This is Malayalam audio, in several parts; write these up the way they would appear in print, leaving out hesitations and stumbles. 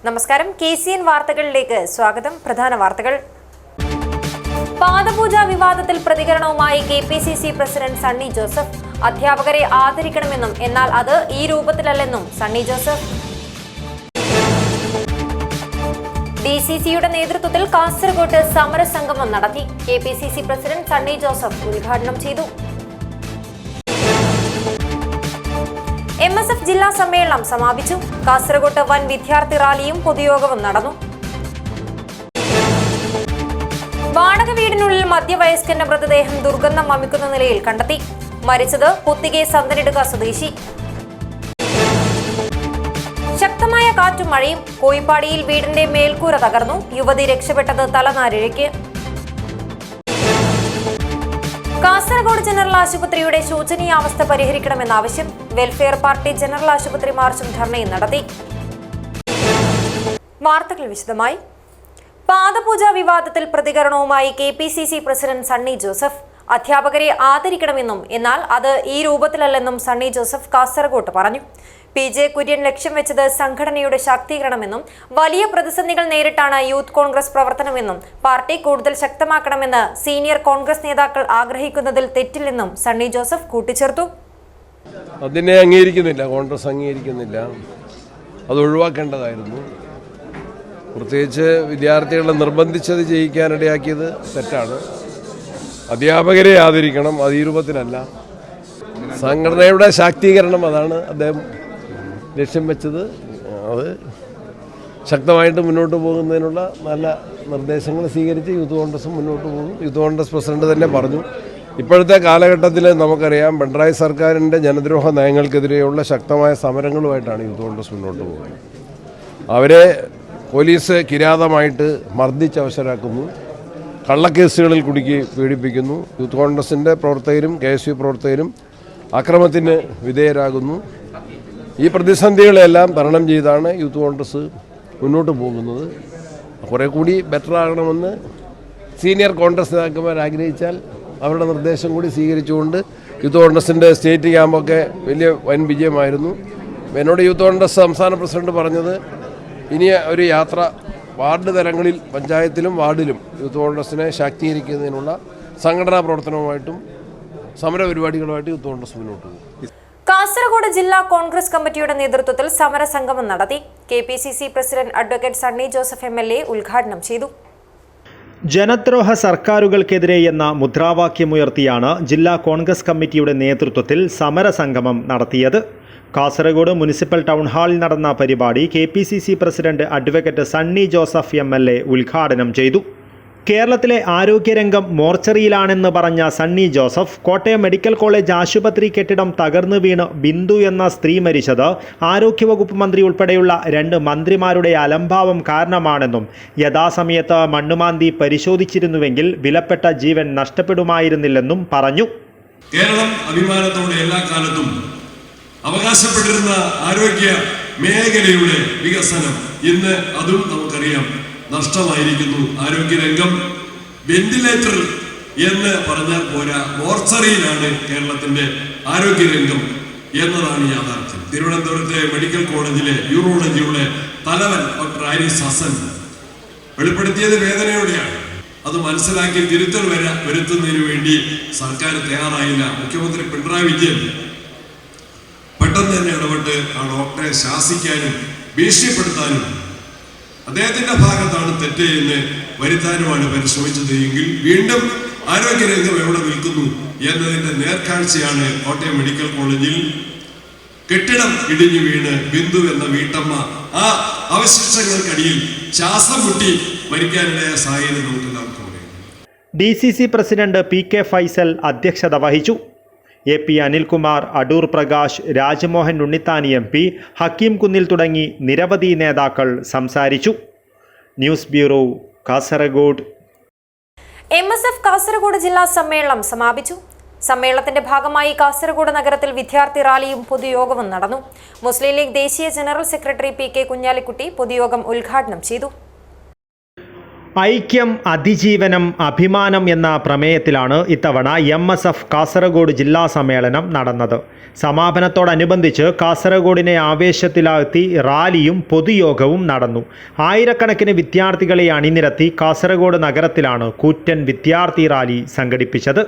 നമസ്കാരം. KCN വാർത്തകളിലേക്ക് സ്വാഗതം. പ്രധാന വാർത്തകൾ. പാദപൂജ വിവാദത്തിൽ പ്രതികരണവുമായി KPCC പ്രസിഡന്റ് സണ്ണി ജോസഫ്. അധ്യാപകരെ ആദരിക്കണമെന്നും എന്നാൽ അത് ഈ രൂപത്തിലല്ലെന്നും സണ്ണി ജോസഫ്. DCCയുടെ നേതൃത്വത്തിൽ കാസർഗോഡ് സമരസംഗമം നടത്തി. KPCC പ്രസിഡന്റ് സണ്ണി ജോസഫ് ഉദ്ഘാടനം ചെയ്തു. MSF ജില്ലാ സമ്മേളനം സമാപിച്ചു. കാസർഗോഡ് വൻ വിദ്യാർത്ഥി റാലിയും പൊതുയോഗവും നടന്നു. വാടക വീടിനുള്ളിൽ മധ്യവയസ്കന്റെ മൃതദേഹം ദുർഗന്ധം വമിക്കുന്ന നിലയിൽ കണ്ടെത്തി. മരിച്ചത് പുത്തികെ സന്തനിടുക സ്വദേശി. ശക്തമായ കാറ്റും മഴയും. കോയിപ്പാടിയിൽ വീടിന്റെ മേൽക്കൂര തകർന്നു. യുവതി രക്ഷപ്പെട്ടത് തലനാരിഴയ്ക്ക്. കാസർഗോഡ് ജനറൽ ആശുപത്രിയുടെ ശോചനീയാവസ്ഥ പരിഹരിക്കണമെന്ന ആവശ്യം. വെൽഫെയർ പാർട്ടി ജനറൽ ആശുപത്രി മാർച്ചും ധർണയും നടത്തി. വാർത്തകൾ വിശദമായി. പാദപൂജ വിവാദത്തിൽ പ്രതികരണവുമായി KPCC പ്രസിഡന്റ് സണ്ണി ജോസഫ്. അധ്യാപകരെ ആദരിക്കണമെന്നും എന്നാൽ അത് ഈ രൂപത്തിലല്ലെന്നും സണ്ണി ജോസഫ് കാസർഗോഡ് പറഞ്ഞു. PJ കുര്യൻ ലക്ഷ്യം വെച്ചത് സംഘടനയുടെ ശാക്തീകരണമെന്നും വലിയ പ്രതിസന്ധികൾ നേരിട്ടാണ് യൂത്ത് കോൺഗ്രസ് പ്രവർത്തനമെന്നും പാർട്ടി കൂടുതൽ ശക്തമാക്കണമെന്ന് സീനിയർ കോൺഗ്രസ് നേതാക്കൾ ആഗ്രഹിക്കുന്നതിൽ തെറ്റില്ലെന്നും സണ്ണി ജോസഫ് കൂട്ടിച്ചേർത്തു. അതിനെ അംഗീകരിക്കുന്നില്ല, കോൺഗ്രസ് അംഗീകരിക്കുന്നില്ല. അത് ഒഴിവാക്കേണ്ടതായിരുന്നു. പ്രത്യേകിച്ച് വിദ്യാർത്ഥികളെ നിർബന്ധിച്ചത് ചെയ്യിക്കാനിടയാക്കിയത് തെറ്റാണ്. അധ്യാപകരെ ആദരിക്കണം, അത് ഈ രൂപത്തിലല്ല. സംഘടനയുടെ ശാക്തീകരണം, അതാണ് അദ്ദേഹം ലക്ഷ്യം വെച്ചത്. അത് ശക്തമായിട്ട് മുന്നോട്ട് പോകുന്നതിനുള്ള നല്ല നിർദ്ദേശങ്ങൾ സ്വീകരിച്ച് യൂത്ത് കോൺഗ്രസ് മുന്നോട്ട് പോകും. യൂത്ത് കോൺഗ്രസ് പ്രസിഡന്റ് തന്നെ പറഞ്ഞു, ഇപ്പോഴത്തെ കാലഘട്ടത്തിൽ നമുക്കറിയാം പിണറായി സർക്കാരിൻ്റെ ജനദ്രോഹ നയങ്ങൾക്കെതിരെയുള്ള ശക്തമായ സമരങ്ങളുമായിട്ടാണ് യൂത്ത് കോൺഗ്രസ് മുന്നോട്ട് പോകുന്നത്. അവരെ പോലീസ് കിരാതമായിട്ട് മർദ്ദിച്ചവശരാക്കുന്നു, കള്ളക്കേസുകളിൽ കുടുക്കി പീഡിപ്പിക്കുന്നു. യൂത്ത് കോൺഗ്രസിൻ്റെ പ്രവർത്തകരും KSU പ്രവർത്തകരും അക്രമത്തിന് വിധേയരാകുന്നു. ഈ പ്രതിസന്ധികളെല്ലാം തരണം ചെയ്താണ് യൂത്ത് കോൺഗ്രസ് മുന്നോട്ട് പോകുന്നത്. കുറേ കൂടി ബെറ്റർ ആകണമെന്ന് സീനിയർ കോൺഗ്രസ് നേതാക്കന്മാർ ആഗ്രഹിച്ചാൽ അവരുടെ നിർദ്ദേശം കൂടി സ്വീകരിച്ചുകൊണ്ട് യൂത്ത് കോൺഗ്രസിൻ്റെ സ്റ്റേറ്റ് ക്യാമ്പൊക്കെ വലിയ വൻ വിജയമായിരുന്നു. എന്നോട് യൂത്ത് കോൺഗ്രസ് സംസ്ഥാന പ്രസിഡന്റ് പറഞ്ഞത്, ഇനി ഒരു യാത്ര വാർഡ് തലങ്ങളിൽ പഞ്ചായത്തിലും വാർഡിലും യൂത്ത് കോൺഗ്രസിനെ ശാക്തീകരിക്കുന്നതിനുള്ള സംഘടനാ പ്രവർത്തനവുമായിട്ടും സമരപരിപാടികളുമായിട്ട് യൂത്ത് കോൺഗ്രസ് മുന്നോട്ട് പോകും. കാസർഗോഡ് ജില്ലാ കോൺഗ്രസ് കമ്മിറ്റിയുടെ നേതൃത്വത്തിൽ സമരസംഗമം നടത്തി. KPCC president advocate Sunny Joseph MLA ഉദ്ഘാടനം ചെയ്തു. ജനദ്രോഹ സർക്കാരുകൾക്കെതിരെ എന്ന മുദ്രാവാക്യമുയർത്തിയാണ് ജില്ലാ കോൺഗ്രസ് കമ്മിറ്റിയുടെ നേതൃത്വത്തിൽ സമരസംഗമം നടത്തിയത്. കാസർഗോഡ് മുനിസിപ്പൽ ടൗൺ ഹാളിൽ നടന്ന പരിപാടി KPCC president advocate Sunny Joseph MLA ഉദ്ഘാടനം ചെയ്തു. കേരളത്തിലെ ആരോഗ്യരംഗം മോർച്ചറിയിലാണെന്ന് പറഞ്ഞ സണ്ണി ജോസഫ്, കോട്ടയം മെഡിക്കൽ കോളേജ് ആശുപത്രി കെട്ടിടം തകർന്നു വീണ് ബിന്ദു എന്ന സ്ത്രീ മരിച്ചത് ആരോഗ്യവകുപ്പ് മന്ത്രി ഉൾപ്പെടെയുള്ള 2 മന്ത്രിമാരുടെ അലംഭാവം കാരണമാണെന്നും യഥാസമയത്ത് മണ്ണുമാന്തി പരിശോധിച്ചിരുന്നുവെങ്കിൽ വിലപ്പെട്ട ജീവൻ നഷ്ടപ്പെടുമായിരുന്നില്ലെന്നും പറഞ്ഞു. കേരളം അഭിമാനത്തോടെ എല്ലാ കാലത്തും അവകാശപ്പെട്ടിരുന്ന ആരോഗ്യ മേഖലയുടെ വികസനം ഇന്ന് അതും നമുക്കറിയാം നഷ്ടമായിരിക്കുന്നു. ആരോഗ്യരംഗം വെന്റിലേറ്റർ എന്ന് പറഞ്ഞാൽ പോരാ, മോർച്ചറിയിലാണ് കേരളത്തിന്റെ ആരോഗ്യരംഗം എന്നതാണ് യാഥാർത്ഥ്യം. തിരുവനന്തപുരത്തെ മെഡിക്കൽ കോളേജിലെ യൂറോളജിയുടെ തലവൻ ഡോക്ടർ ആരിസ് ഹസൻ വെളിപ്പെടുത്തിയത് വേദനയോടെയാണ്. അത് മനസ്സിലാക്കി തിരുത്തൽ വരുത്തുന്നതിന് വേണ്ടി സർക്കാർ തയ്യാറായില്ല. മുഖ്യമന്ത്രി പിണറായി വിജയൻ പെട്ടെന്ന് തന്നെ ഇടപെട്ട് ആ ഡോക്ടറെ ശാസിക്കാനും ഭീഷണിപ്പെടുത്താനും അദ്ദേഹത്തിന്റെ ഭാഗത്താണ് തെറ്റ് എന്ന് വരുത്താനുമാണ് പരിശ്രമിച്ചത്. എങ്കിൽ വീണ്ടും ആരോഗ്യരംഗം എവിടെ നിൽക്കുന്നു എന്നതിന്റെ നേർക്കാഴ്ചയാണ് കോട്ടയം മെഡിക്കൽ കോളേജിൽ കെട്ടിടം ഇടിഞ്ഞു വീണ് ബിന്ദു എന്ന വീട്ടമ്മ ആ അവശിഷ്ടങ്ങൾക്കടിയിൽ ശ്വാസം മുട്ടി മരിക്കാനിടയായ സാഹചര്യം നമുക്കെല്ലാവർക്കും അറിയാം. DCC പ്രസിഡന്റ് PK ഫൈസൽ അധ്യക്ഷത വഹിച്ചു. AP അനിൽകുമാർ, അടൂർ പ്രകാശ്, രാജ്മോഹൻ ഉണ്ണിത്താനി MP, ഹക്കീം കുന്നിൽ തുടങ്ങി നിരവധി നേതാക്കൾ സംസാരിച്ചു. News bureau, Kasaragod. MSF Kasaragod ജില്ലാ സമ്മേളനം സമാപിച്ചു. സമ്മേളനത്തിന്റെ ഭാഗമായി കാസർഗോഡ് നഗരത്തിൽ വിദ്യാർത്ഥി റാലിയും പൊതുയോഗവും നടന്നു. മുസ്ലിം ലീഗ് ദേശീയ ജനറൽ സെക്രട്ടറി PK കുഞ്ഞാലിക്കുട്ടി പൊതുയോഗം ഉദ്ഘാടനം ചെയ്തു. ഐക്യം, അതിജീവനം, അഭിമാനം എന്ന പ്രമേയത്തിലാണ് ഇത്തവണ MSF കാസർഗോഡ് ജില്ലാ സമ്മേളനം നടന്നത്. സമാപനത്തോടനുബന്ധിച്ച് കാസർഗോഡിനെ ആവേശത്തിലാഴ്ത്തി റാലിയും പൊതുയോഗവും നടന്നു. ആയിരക്കണക്കിന് വിദ്യാർത്ഥികളെ അണിനിരത്തി കാസർഗോഡ് നഗരത്തിലാണ് കൂറ്റൻ വിദ്യാർത്ഥി റാലി സംഘടിപ്പിച്ചത്.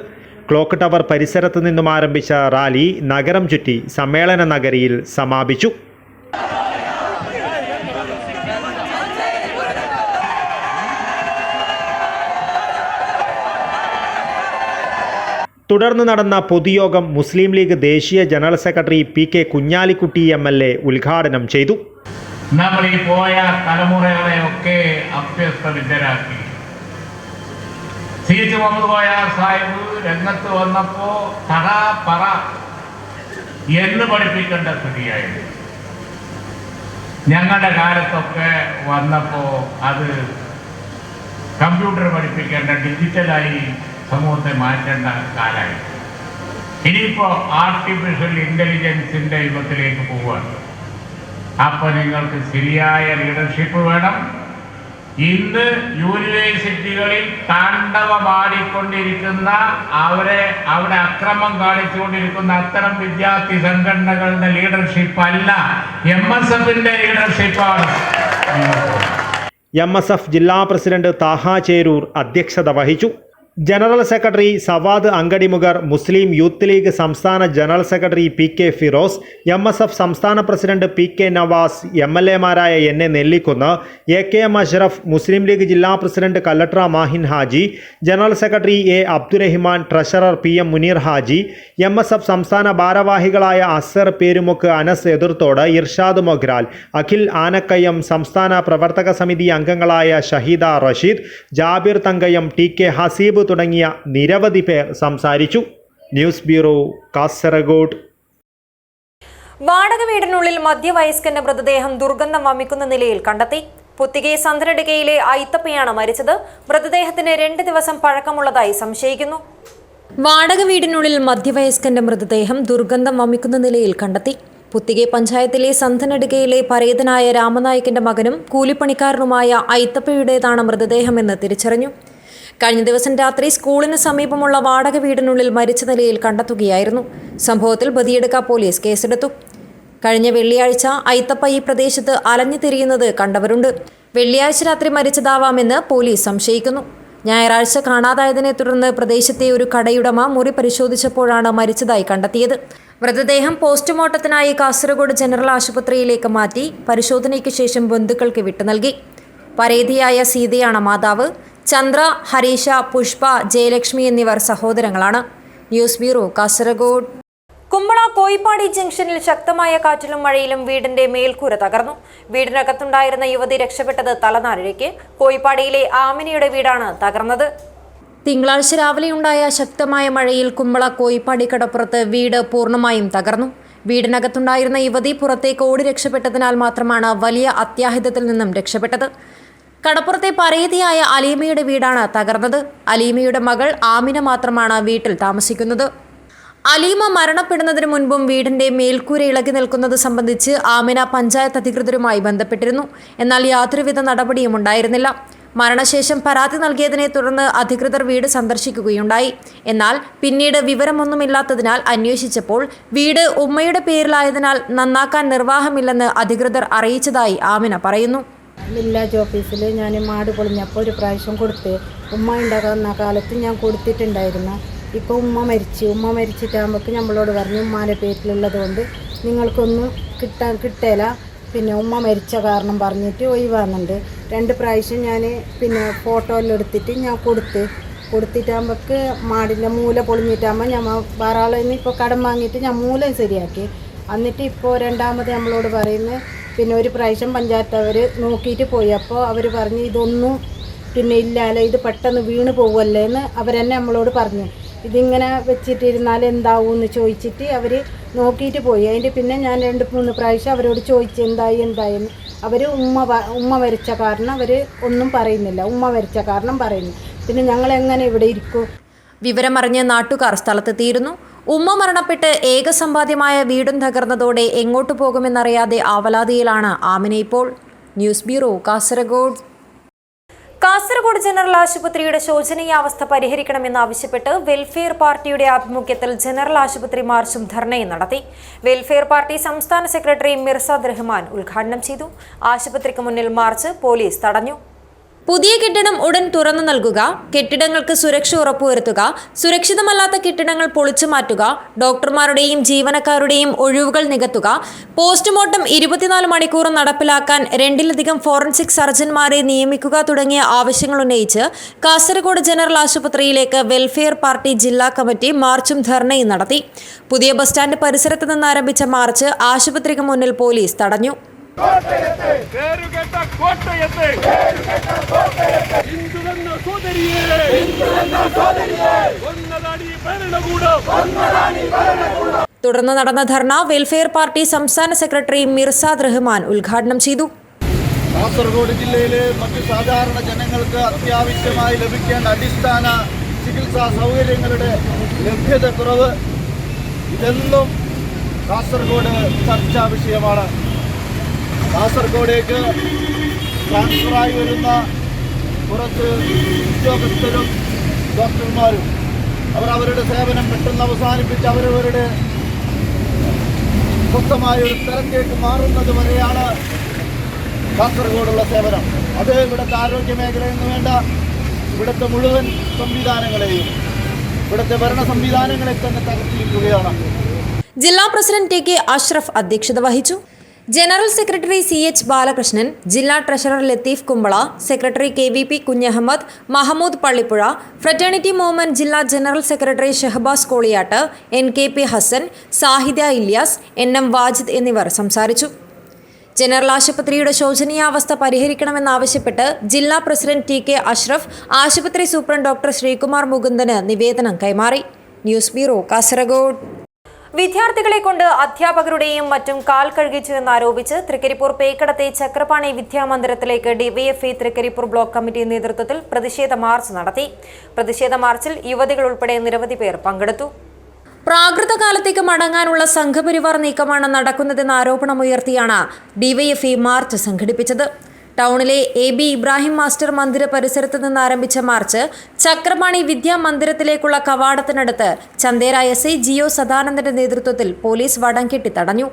ക്ലോക്ക് ടവർ പരിസരത്ത് നിന്നും ആരംഭിച്ച റാലി നഗരം ചുറ്റി സമ്മേളന നഗരിയിൽ സമാപിച്ചു. തുടർന്ന് നടന്ന പൊതുയോഗം മുസ്ലിം ലീഗ് ദേശീയ general secretary PK Kunhalikutty MLA ഉദ്ഘാടനം ചെയ്തു. നമ്മൾ ഈ പോയ തലമുറകളെയൊക്കെ അഭ്യസ്തവിദ്യരാക്കി. CH മുഹമ്മദ് കോയ സാഹിബ് രംഗത്ത് വന്നപ്പോൾ തറ പറ എന്ന് പഠിപ്പിക്കേണ്ട സ്ഥിതിയായിരുന്നു. ഞങ്ങളുടെ കാലത്തൊക്കെ വന്നപ്പോൾ അത് കമ്പ്യൂട്ടർ പഠിപ്പിക്കേണ്ട, ഡിജിറ്റലായി സമൂഹത്തെ മാറ്റേണ്ട കാലമായി. ഇനിയിപ്പോൾ ആർട്ടിഫിഷ്യൽ ഇൻ്റലിജൻസിൻ്റെ യുഗത്തിലേക്ക് പോവുകയാണ്. അപ്പോൾ നിങ്ങൾക്ക് ശരിയായ ലീഡർഷിപ്പ് വേണം. ഇന്ന് യൂണിവേഴ്സിറ്റികളിൽ താണ്ഡവമാടിക്കൊണ്ടിരിക്കുന്ന അവിടെ അക്രമം കാണിച്ചുകൊണ്ടിരിക്കുന്ന അത്തരം വിദ്യാർത്ഥി സംഘടനകളുടെ ലീഡർഷിപ്പ് അല്ല, MSFൻ്റെ ലീഡർഷിപ്പാണ്. MSF ജില്ലാ പ്രസിഡന്റ് താഹ ചേരൂർ അധ്യക്ഷത വഹിച്ചു. ജനറൽ സെക്രട്ടറി സവാദ് അങ്കടിമുഗർ, മുസ്ലിം യൂത്ത് ലീഗ് സംസ്ഥാന general secretary PK Firos, MSF സംസ്ഥാന പ്രസിഡന്റ് PK നവാസ്, MLAമാരായ NA നെല്ലിക്കുന്ന്, AKM അഷ്റഫ്, മുസ്ലിം ലീഗ് ജില്ലാ president Kallatra Mahin Haji, general secretary A Abdurahiman, treasurer PM Munir Haji, MSF സംസ്ഥാന ഭാരവാഹികളായ അസർ പേരുമുക്ക്, അനസ് എതിർത്തോട്, ഇർഷാദ് മൊഗ്രാൽ, അഖിൽ ആനക്കയം, സംസ്ഥാന പ്രവർത്തക സമിതി അംഗങ്ങളായ ഷഹീദ റഷീദ്, ജാബിർ തങ്കയം, TK ഹസീബ് തുടങ്ങിയ നിരവധി പേർ സംസാരിച്ചു. News bureau, Kasaragod. വാടക വീടിനുള്ളിൽ മധ്യവയസ്കന്റെ മൃതദേഹം ദുർഗന്ധം വമിക്കുന്ന നിലയിൽ കണ്ടെത്തി. പുത്തികെ സന്തനടുകയിലെ ഐത്തപ്പയാണ് മരിച്ചത്. മൃതദേഹത്തിന് 2 ദിവസം പഴക്കമുള്ളതായി സംശയിക്കുന്നു. വാടക വീടിനുള്ളിൽ മധ്യവയസ്കന്റെ മൃതദേഹം ദുർഗന്ധം വമിക്കുന്ന നിലയിൽ കണ്ടെത്തി. പുത്തികെ പഞ്ചായത്തിലെ സന്തനടുകയിലെ പരേതനായ രാമനായകന്റെ മകനും കൂലിപ്പണിക്കാരനുമായ ഐത്തപ്പയുടേതാണ് മൃതദേഹമെന്ന് തിരിച്ചറിഞ്ഞു. കഴിഞ്ഞ ദിവസം രാത്രി സ്കൂളിന് സമീപമുള്ള വാടക വീടിനുള്ളിൽ മരിച്ച നിലയിൽ കണ്ടെത്തുകയായിരുന്നു. സംഭവത്തിൽ ബദിയടുക്ക പോലീസ് കേസെടുത്തു. കഴിഞ്ഞ വെള്ളിയാഴ്ച ഐത്തപ്പ ഈ പ്രദേശത്ത് അലഞ്ഞു തിരിയുന്നത് കണ്ടവരുണ്ട്. വെള്ളിയാഴ്ച രാത്രി മരിച്ചതാവാമെന്ന് പോലീസ് സംശയിക്കുന്നു. ഞായറാഴ്ച കാണാതായതിനെ തുടർന്ന് പ്രദേശത്തെ ഒരു കടയുടമ മുറി പരിശോധിച്ചപ്പോഴാണ് മരിച്ചതായി കണ്ടെത്തിയത്. മൃതദേഹം പോസ്റ്റ്മോർട്ടത്തിനായി കാസർഗോഡ് ജനറൽ ആശുപത്രിയിലേക്ക് മാറ്റി പരിശോധനയ്ക്ക് ശേഷം ബന്ധുക്കൾക്ക് വിട്ടു നൽകി. പരേതിയായ സീതയാണ് മാതാവ്. ചന്ദ്ര, ഹരീഷ, പുഷ്പ, ജയലക്ഷ്മി എന്നിവർ സഹോദരങ്ങളാണ്. News bureau, Kasaragod. കുമ്പള കോയിപ്പാടി ജംഗ്ഷനിൽ ശക്തമായ കാറ്റിലും മഴയിലും വീടിന്റെ മേൽക്കൂര തകർന്നു. വീടിനകത്തുണ്ടായിരുന്ന യുവതി രക്ഷപ്പെട്ടത് തലനാരിഴയ്ക്ക്. കോയിപ്പാടിയിലെ ആമിനയുടെ വീടാണ് തകർന്നത്. തിങ്കളാഴ്ച രാവിലെയുണ്ടായ ശക്തമായ മഴയിൽ കുമ്പള കോയിപ്പാടി കടപ്പുറത്ത് വീട് പൂർണ്ണമായും തകർന്നു. വീടിനകത്തുണ്ടായിരുന്ന യുവതി പുറത്തേക്ക് ഓടി രക്ഷപ്പെട്ടതിനാൽ മാത്രമാണ് വലിയ അത്യാഹിതത്തിൽ നിന്നും രക്ഷപ്പെട്ടത്. കടപ്പുറത്തെ പരേതിയായ അലീമയുടെ വീടാണ് തകർന്നത്. അലീമയുടെ മകൾ ആമിന മാത്രമാണ് വീട്ടിൽ താമസിക്കുന്നത്. അലീമ മരണപ്പെടുന്നതിന് മുൻപും വീടിന്റെ മേൽക്കൂര ഇളകി നിൽക്കുന്നത് സംബന്ധിച്ച് ആമിന പഞ്ചായത്ത് അധികൃതരുമായി ബന്ധപ്പെട്ടിരുന്നു. എന്നാൽ യാതൊരുവിധ നടപടിയും ഉണ്ടായിരുന്നില്ല. മരണശേഷം പരാതി നൽകിയതിനെ തുടർന്ന് അധികൃതർ വീട് സന്ദർശിക്കുകയുണ്ടായി. എന്നാൽ പിന്നീട് വിവരമൊന്നുമില്ലാത്തതിനാൽ അന്വേഷിച്ചപ്പോൾ വീട് ഉമ്മയുടെ പേരിലായതിനാൽ നന്നാക്കാൻ നിർവാഹമില്ലെന്ന് അധികൃതർ അറിയിച്ചതായി ആമിന പറയുന്നു. വില്ലേജ് ഓഫീസിൽ ഞാൻ മാട് പൊളിഞ്ഞപ്പോൾ ഒരു പ്രാവശ്യം കൊടുത്ത് ഉമ്മ ഉണ്ടാകുന്ന കാലത്ത് ഞാൻ കൊടുത്തിട്ടുണ്ടായിരുന്നു. ഇപ്പോൾ ഉമ്മ മരിച്ചിട്ടാകുമ്പോൾ നമ്മളോട് പറഞ്ഞു ഉമ്മാൻ്റെ പേരിലുള്ളത് കൊണ്ട് നിങ്ങൾക്കൊന്നും കിട്ടേല, പിന്നെ ഉമ്മ മരിച്ച കാരണം പറഞ്ഞിട്ട് ഒഴിവാകുന്നുണ്ട്. 2 പ്രാവശ്യം ഞാൻ ഫോട്ടോയെല്ലാം എടുത്തിട്ട് ഞാൻ കൊടുത്തിട്ടാകുമ്പോൾക്ക് മാടിൻ്റെ മൂല പൊളിഞ്ഞിട്ടാകുമ്പോൾ ഞാൻ വേറെ ആളിൽ നിന്ന് ഇപ്പോൾ കടം വാങ്ങിയിട്ട് ഞാൻ മൂലം ശരിയാക്കി. എന്നിട്ട് ഇപ്പോൾ രണ്ടാമത് നമ്മളോട് പറയുന്നത് ഒരു പ്രാവശ്യം പഞ്ചായത്ത് അവർ നോക്കിയിട്ട് പോയി. അപ്പോൾ അവർ പറഞ്ഞ് ഇതൊന്നും ഇല്ലല്ലോ, ഇത് പെട്ടെന്ന് വീണ് പോകുമല്ലേ എന്ന് അവരെന്നെ നമ്മളോട് പറഞ്ഞു. ഇതിങ്ങനെ വെച്ചിട്ടിരുന്നാൽ എന്താവും എന്ന് ചോദിച്ചിട്ട് അവർ നോക്കിയിട്ട് പോയി. അതിൻ്റെ ഞാൻ 2-3 പ്രാവശ്യം അവരോട് ചോദിച്ചു എന്തായെന്ന്. അവർ ഉമ്മ മരിച്ച കാരണം അവർ ഒന്നും പറയുന്നില്ല, ഉമ്മ മരിച്ച കാരണം പറയുന്നു. പിന്നെ ഞങ്ങളെങ്ങനെ ഇവിടെ ഇരിക്കും? വിവരമറിഞ്ഞ് നാട്ടുകാർ സ്ഥലത്തെത്തിയിരുന്നു. ഉമ്മ മരണപ്പെട്ട് ഏകസമ്പാദ്യമായ വീടും തകർന്നതോടെ എങ്ങോട്ടു പോകുമെന്നറിയാതെ ആവലാതിയിലാണ് ആമിന ഇപ്പോൾ. News bureau, Kasaragod. Kasaragod general ആശുപത്രിയുടെ ശോചനീയാവസ്ഥ പരിഹരിക്കണമെന്നാവശ്യപ്പെട്ട് വെൽഫെയർ പാർട്ടിയുടെ ആഭിമുഖ്യത്തിൽ ജനറൽ ആശുപത്രി മാർച്ചും ധർണയും നടത്തി. വെൽഫെയർ പാർട്ടി സംസ്ഥാന സെക്രട്ടറി മിർസാദ് റഹ്മാൻ ഉദ്ഘാടനം ചെയ്തു. ആശുപത്രിക്ക് മുന്നിൽ മാർച്ച് പോലീസ് തടഞ്ഞു. പുതിയ കെട്ടിടം ഉടൻ തുറന്നു നൽകുക, കെട്ടിടങ്ങൾക്ക് സുരക്ഷ ഉറപ്പുവരുത്തുക, സുരക്ഷിതമല്ലാത്ത കെട്ടിടങ്ങൾ പൊളിച്ചു മാറ്റുക, ഡോക്ടർമാരുടെയും ജീവനക്കാരുടെയും ഒഴിവുകൾ നികത്തുക, പോസ്റ്റ്മോർട്ടം 24 മണിക്കൂർ നടപ്പിലാക്കാൻ 2-ലധികം ഫോറൻസിക് സർജൻമാരെ നിയമിക്കുക തുടങ്ങിയ ആവശ്യങ്ങൾ ഉന്നയിച്ച് കാസർഗോഡ് ജനറൽ ആശുപത്രിയിലേക്ക് വെൽഫെയർ പാർട്ടി ജില്ലാ കമ്മിറ്റി മാർച്ചും ധർണയും നടത്തി. പുതിയ ബസ് സ്റ്റാൻഡ് പരിസരത്ത് നിന്ന് ആരംഭിച്ച മാർച്ച് ആശുപത്രിക്ക് മുന്നിൽ പോലീസ് തടഞ്ഞു. തുടർന്ന് നടന്ന ധർണ വെൽഫെയർ പാർട്ടി സംസ്ഥാന സെക്രട്ടറി മിർസാദ് റഹ്മാൻ ഉദ്ഘാടനം ചെയ്തു. കാസർഗോഡ് ജില്ലയിലെ മറ്റു സാധാരണ ജനങ്ങൾക്ക് അത്യാവശ്യമായി ലഭിക്കേണ്ട അടിസ്ഥാന ചികിത്സാ സൗകര്യങ്ങളുടെ ലഭ്യത കുറവ്, ഇതെന്നും കാസർഗോഡ് ചർച്ചാ വിഷയമാണ്. കാസർഗോഡേക്ക് ട്രാൻസ്ഫറായി വരുന്ന കുറച്ച് ഉദ്യോഗസ്ഥരും ഡോക്ടർമാരും അവരുടെ സേവനം പെട്ടെന്ന് അവസാനിപ്പിച്ച് അവരവരുടെ സ്വന്തമായ ഒരു സ്ഥലത്തേക്ക് മാറുന്നത് വരെയാണ് കാസർഗോഡുള്ള സേവനം. അത് ഇവിടുത്തെ ആരോഗ്യ മേഖലയെന്ന് വേണ്ട ഇവിടുത്തെ മുഴുവൻ സംവിധാനങ്ങളെയും ഇവിടുത്തെ ഭരണ സംവിധാനങ്ങളെ തന്നെ തകർത്തിരിക്കുകയാണ്. ജില്ലാ പ്രസിഡന്റ് ടി കെ അഷ്റഫ് അധ്യക്ഷത വഹിച്ചു. ജനറൽ സെക്രട്ടറി CH ബാലകൃഷ്ണൻ, ജില്ലാ treasurer Latheef Kumbla, secretary KVP Kunhahammad, Mahmood Pallippuzha, fraternity movement ജില്ലാ general secretary Shahabas Koliyat, NKP Hasan, Sahida Ilyas, NM Vajid എന്നിവർ സംസാരിച്ചു. ജനറൽ ആശുപത്രിയുടെ ശോചനീയാവസ്ഥ പരിഹരിക്കണമെന്നാവശ്യപ്പെട്ട് ജില്ലാ പ്രസിഡന്റ് ടി കെ അഷ്റഫ് ആശുപത്രി സൂപ്രണ്ട് ഡോക്ടർ ശ്രീകുമാർ മുകുന്ദന് നിവേദനം കൈമാറി. ന്യൂസ് ബ്യൂറോ, കാസർഗോഡ്. വിദ്യാർത്ഥികളെ കൊണ്ട് അധ്യാപകരുടെയും മറ്റും കാൽ കഴുകിച്ചു എന്നാരോപിച്ച് തൃക്കരിപ്പൂർ പേക്കടത്തെ ചക്രപാണി വിദ്യാമന്ദിരത്തിലേക്ക് ഡിവൈഎഫ്ഐ തൃക്കരിപ്പൂർ ബ്ലോക്ക് കമ്മിറ്റി നേതൃത്വത്തിൽ പ്രതിഷേധ മാർച്ച് നടത്തി. പ്രതിഷേധ മാർച്ചിൽ യുവതികൾ ഉൾപ്പെടെ നിരവധി പേർ പങ്കെടുത്തു. പ്രാകൃത കാലത്തേക്ക് മടങ്ങാനുള്ള സംഘപരിവാർ നീക്കമാണ് നടക്കുന്നതെന്ന ആരോപണമുയർത്തിയാണ് ഡിവൈഎഫ്ഐ മാർച്ച് സംഘടിപ്പിച്ചത്. ടൗണിലെ AB ഇബ്രാഹിം മാസ്റ്റർ മന്ദിര പരിസരത്ത് നിന്ന് ആരംഭിച്ച മാർച്ച് ചക്രപാണി വിദ്യാമന്ദിരത്തിലേക്കുള്ള കവാടത്തിനടുത്ത് ചന്തേര SI ജിയോ സദാനന്ദന്റെ നേതൃത്വത്തിൽ പോലീസ് വടം കെട്ടി തടഞ്ഞു.